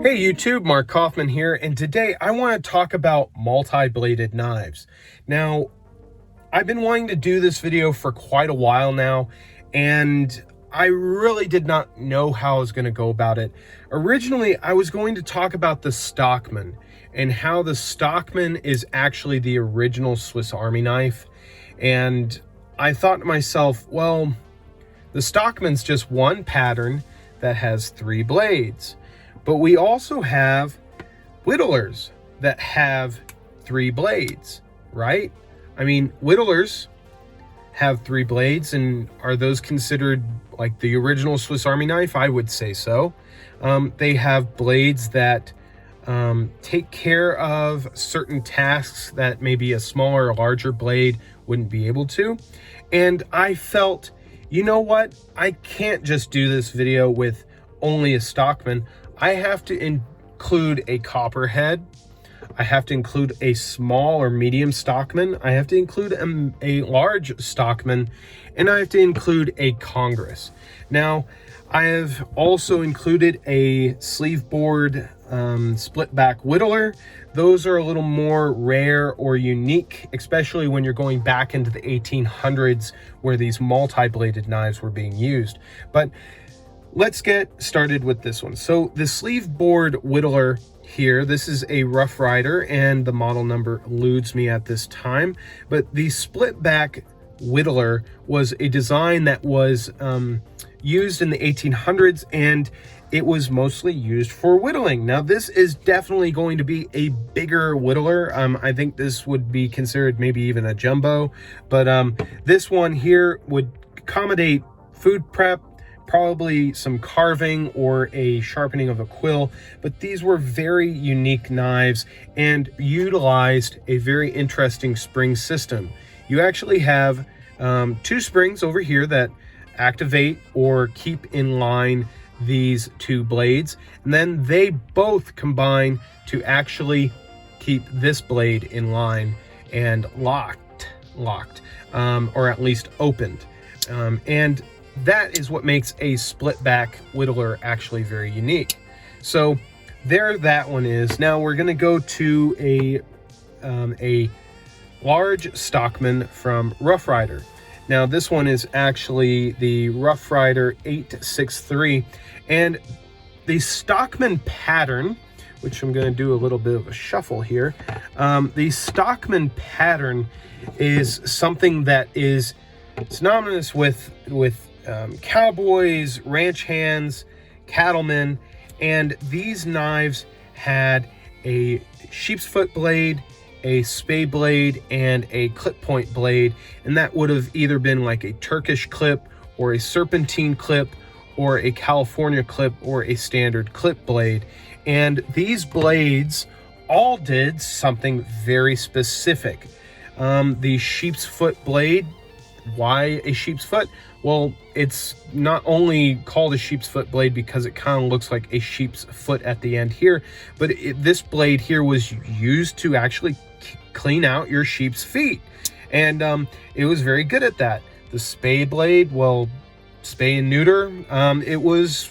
Hey YouTube, Mark Kaufman here, and today I want to talk about multi-bladed knives. Now, I've been wanting to do this video for quite a while now, and I really did not know how I was going to go about it. Originally, I was going to talk about the Stockman and how the Stockman is actually the original Swiss Army knife. And I thought to myself, well, the Stockman's just one pattern that has 3 blades. But we also have whittlers that have 3 blades, right? I mean, whittlers have 3 blades, and are those considered like the original Swiss Army knife? I would say so. They have blades that take care of certain tasks that maybe a smaller or larger blade wouldn't be able to. And I felt, you know what? I can't just do this video with only a Stockman. I have to include a copperhead. I have to include a small or medium Stockman. I have to include a large Stockman, and I have to include a Congress. Now, I have also included a sleeve board split back whittler. Those are a little more rare or unique, especially when you're going back into the 1800s where these multi-bladed knives were being used. But let's get started with this one. So the sleeve board whittler here, this is a Rough Rider, and the model number eludes me at this time. But the split back whittler was a design that was used in the 1800s, and it was mostly used for whittling. Now this is definitely going to be a bigger whittler. I think this would be considered maybe even a jumbo, but this one here would accommodate food prep, probably some carving or a sharpening of a quill. But these were very unique knives and utilized a very interesting spring system. You actually have 2 springs over here that activate or keep in line these 2 blades, and then they both combine to actually keep this blade in line and locked, or at least opened. And that is what makes a split back whittler actually very unique. So there that one is. Now we're going to go to a large Stockman from Rough Rider. Now this one is actually the Rough Rider 863, and the Stockman pattern, which I'm going to do a little bit of a shuffle here. The Stockman pattern is something that is synonymous with cowboys, ranch hands, cattlemen, and these knives had a sheep's foot blade, a spay blade, and a clip point blade, and that would have either been like a Turkish clip or a serpentine clip or a California clip or a standard clip blade. And these blades all did something very specific. The sheep's foot blade, why a sheep's foot? Well, it's not only called a sheep's foot blade because it kind of looks like a sheep's foot at the end here, but this blade here was used to actually clean out your sheep's feet. And it was very good at that. The spay blade, well, spay and neuter, it was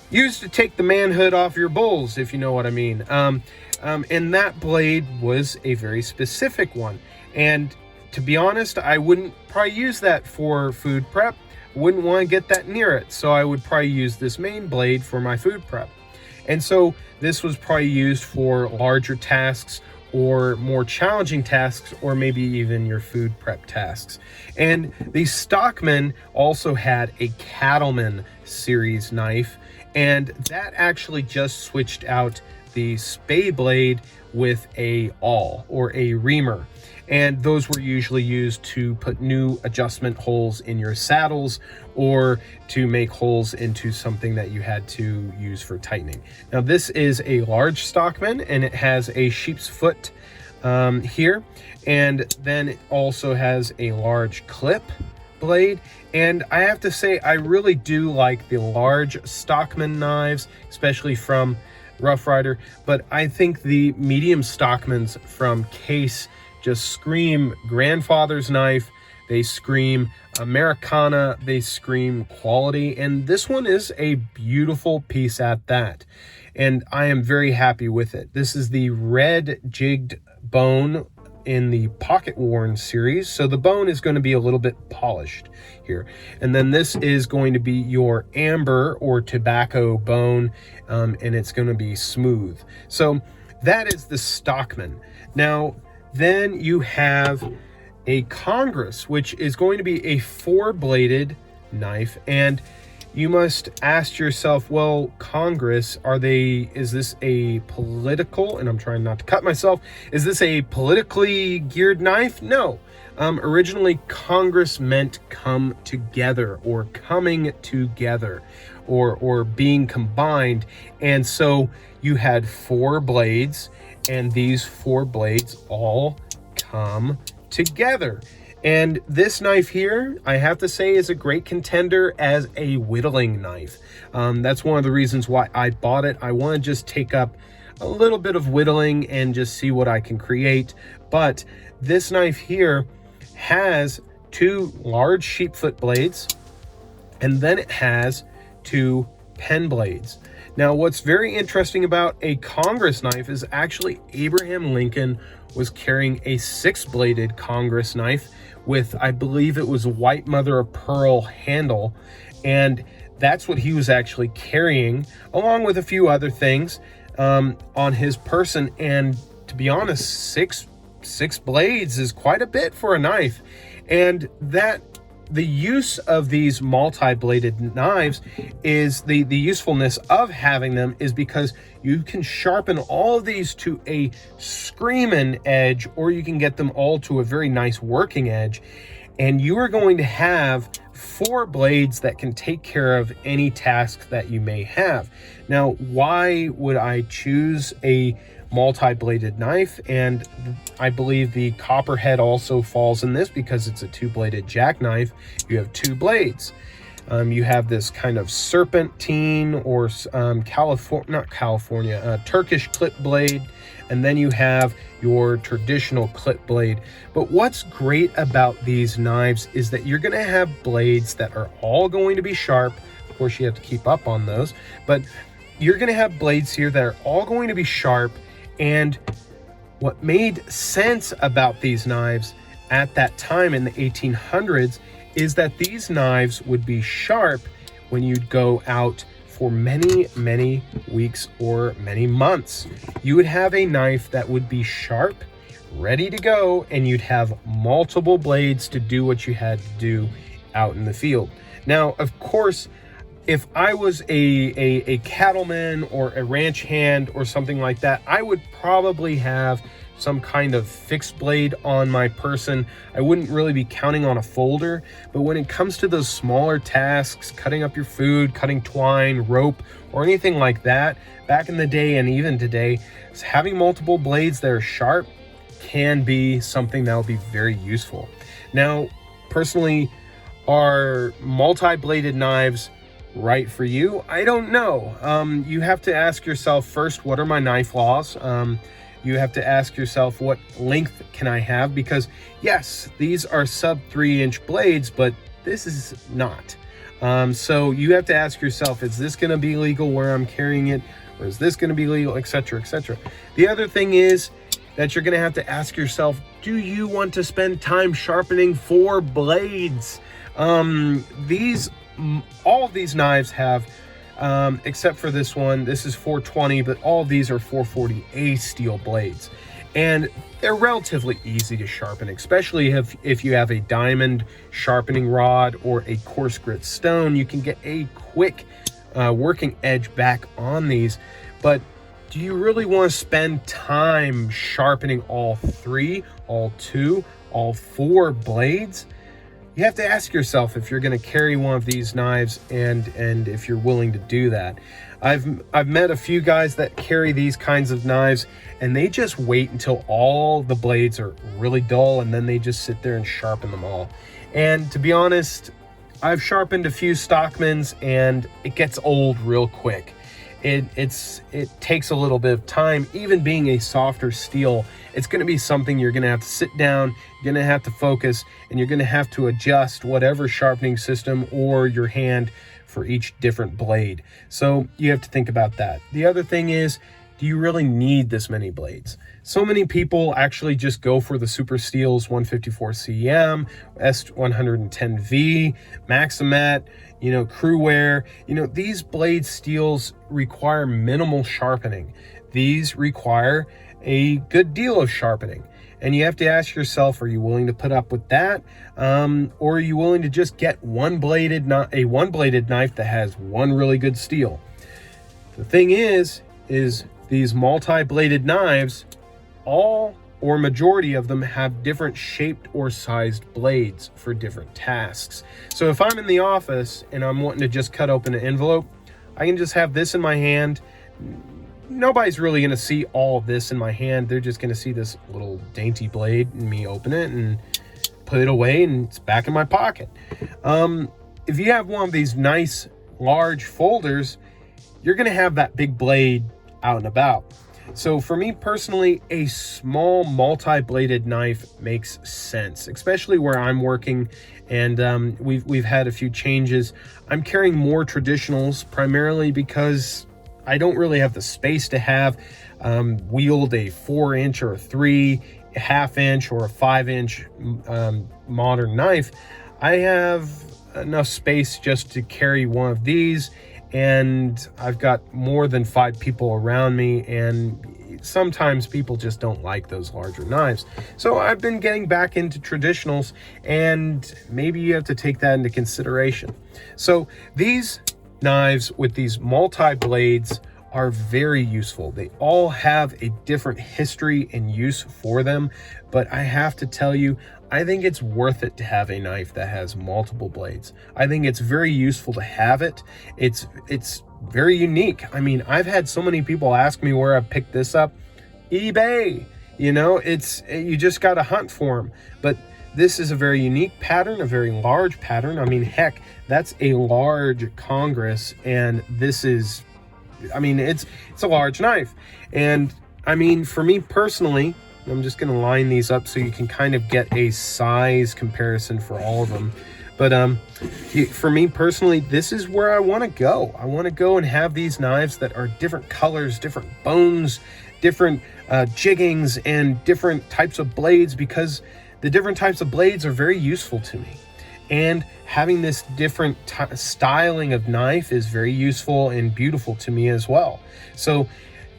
used to take the manhood off your bulls, if you know what I mean. And that blade was a very specific one. And to be honest, I wouldn't probably use that for food prep. Wouldn't want to get that near it. So I would probably use this main blade for my food prep. And so this was probably used for larger tasks or more challenging tasks, or maybe even your food prep tasks. And the Stockman also had a Cattleman series knife, and that actually just switched out the spay blade with a awl or a reamer. And those were usually used to put new adjustment holes in your saddles or to make holes into something that you had to use for tightening. Now this is a large Stockman, and it has a sheep's foot here, and then it also has a large clip blade. And I have to say, I really do like the large Stockman knives, especially from Rough Rider, but I think the medium Stockmans from Case just scream grandfather's knife. They scream Americana, they scream quality, and this one is a beautiful piece at that. and I am very happy with it. This is the red jigged bone in the Pocket Worn series, so the bone is going to be a little bit polished here. And then this is going to be your amber or tobacco bone, and it's going to be smooth. So that is the Stockman. Now then you have a Congress, which is going to be a 4-bladed knife, and you must ask yourself, well, Congress, is this a political, and I'm trying not to cut myself, is this a politically geared knife? No. Originally, Congress meant come together, or coming together, or being combined. And so you had 4 blades, and these 4 blades all come together. And this knife here, I have to say, is a great contender as a whittling knife. That's one of the reasons why I bought it. I want to just take up a little bit of whittling and just see what I can create. But this knife here has 2 large sheepfoot blades, and then it has 2 pen blades. Now, what's very interesting about a Congress knife is actually Abraham Lincoln was carrying a 6-bladed Congress knife with, I believe it was a white mother of pearl handle, and that's what he was actually carrying, along with a few other things on his person. And to be honest, six blades is quite a bit for a knife. And that the use of these multi-bladed knives is the usefulness of having them is because you can sharpen all of these to a screaming edge, or you can get them all to a very nice working edge, and you are going to have 4 blades that can take care of any task that you may have. Now, why would I choose a multi-bladed knife? And I believe the copperhead also falls in this because it's a 2-bladed jackknife. You have 2 blades. You have this kind of serpentine or Turkish clip blade, and then you have your traditional clip blade. But what's great about these knives is that you're going to have blades that are all going to be sharp. Of course, you have to keep up on those, but you're going to have blades here that are all going to be sharp. And what made sense about these knives at that time in the 1800s is that these knives would be sharp when you'd go out for many, many weeks or many months. You would have a knife that would be sharp, ready to go, and you'd have multiple blades to do what you had to do out in the field. Now, of course, if I was a cattleman or a ranch hand or something like that, I would probably have some kind of fixed blade on my person. I wouldn't really be counting on a folder. But when it comes to those smaller tasks, cutting up your food, cutting twine, rope, or anything like that, back in the day and even today, having multiple blades that are sharp can be something that will be very useful. Now, personally, are multi-bladed knives right for you? I don't know. You have to ask yourself first, what are my knife laws? You have to ask yourself, what length can I have? Because yes, these are sub 3-inch blades, but this is not. So you have to ask yourself, is this going to be legal where I'm carrying it? Or is this going to be legal, etc., etc. The other thing is that you're going to have to ask yourself, do you want to spend time sharpening 4 blades? All of these knives have, except for this one, this is 420, but all of these are 440A steel blades. And they're relatively easy to sharpen, especially if you have a diamond sharpening rod or a coarse grit stone. You can get a quick working edge back on these. But do you really want to spend time sharpening all 3, all 2, all 4 blades? You have to ask yourself if you're going to carry one of these knives and if you're willing to do that. I've met a few guys that carry these kinds of knives, and they just wait until all the blades are really dull, and then they just sit there and sharpen them all. And to be honest, I've sharpened a few Stockmans, and it gets old real quick. It takes a little bit of time. Even being a softer steel, it's going to be something you're going to have to sit down, you're going to have to focus, and you're going to have to adjust whatever sharpening system or your hand for each different blade. So you have to think about that. The other thing is, do you really need this many blades? So many people actually just go for the Super Steels 154 CM, S110V, Maximet, Crewwear. These blade steels require minimal sharpening. These require a good deal of sharpening. And you have to ask yourself, are you willing to put up with that? Or are you willing to just get a one-bladed knife that has one really good steel? The thing is these multi-bladed knives, all or majority of them have different shaped or sized blades for different tasks. So if I'm in the office and I'm wanting to just cut open an envelope, I can just have this in my hand. Nobody's really going to see all of this in my hand. They're just going to see this little dainty blade and me open it and put it away, and it's back in my pocket. If you have one of these nice large folders, you're going to have that big blade out and about. So for me personally, a small multi-bladed knife makes sense, especially where I'm working, and we've had a few changes. I'm carrying more traditionals primarily because I don't really have the space to have wield a 4-inch or a 3.5-inch or a 5-inch modern knife. I have enough space just to carry one of these, and I've got more than 5 people around me, and sometimes people just don't like those larger knives. So I've been getting back into traditionals, and maybe you have to take that into consideration. So these knives with these multi-blades are very useful. They all have a different history and use for them, but I have to tell you, I think it's worth it to have a knife that has multiple blades. I think it's very useful to have it. It's very unique. I mean, I've had so many people ask me where I picked this up. eBay. You just got to hunt for them. But this is a very unique pattern, a very large pattern. I mean, heck, that's a large Congress, and this is, it's a large knife. And I mean, for me personally, I'm just going to line these up so you can kind of get a size comparison for all of them. But for me personally, this is where I want to go. I want to go and have these knives that are different colors, different bones, different jiggings, and different types of blades, because the different types of blades are very useful to me. And having this different styling of knife is very useful and beautiful to me as well. So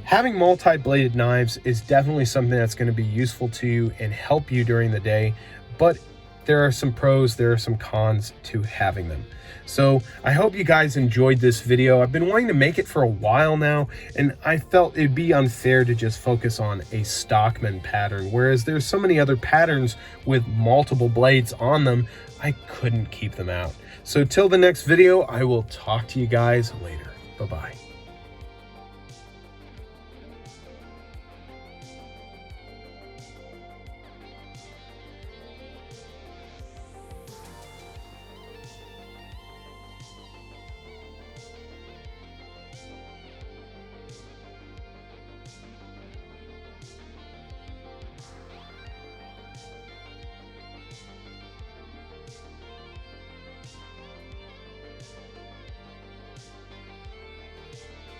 having multi-bladed knives is definitely something that's going to be useful to you and help you during the day, but there are some pros, there are some cons to having them. So I hope you guys enjoyed this video. I've been wanting to make it for a while now, and I felt it'd be unfair to just focus on a Stockman pattern, whereas there's so many other patterns with multiple blades on them, I couldn't keep them out. So till the next video, I will talk to you guys later. Bye-bye.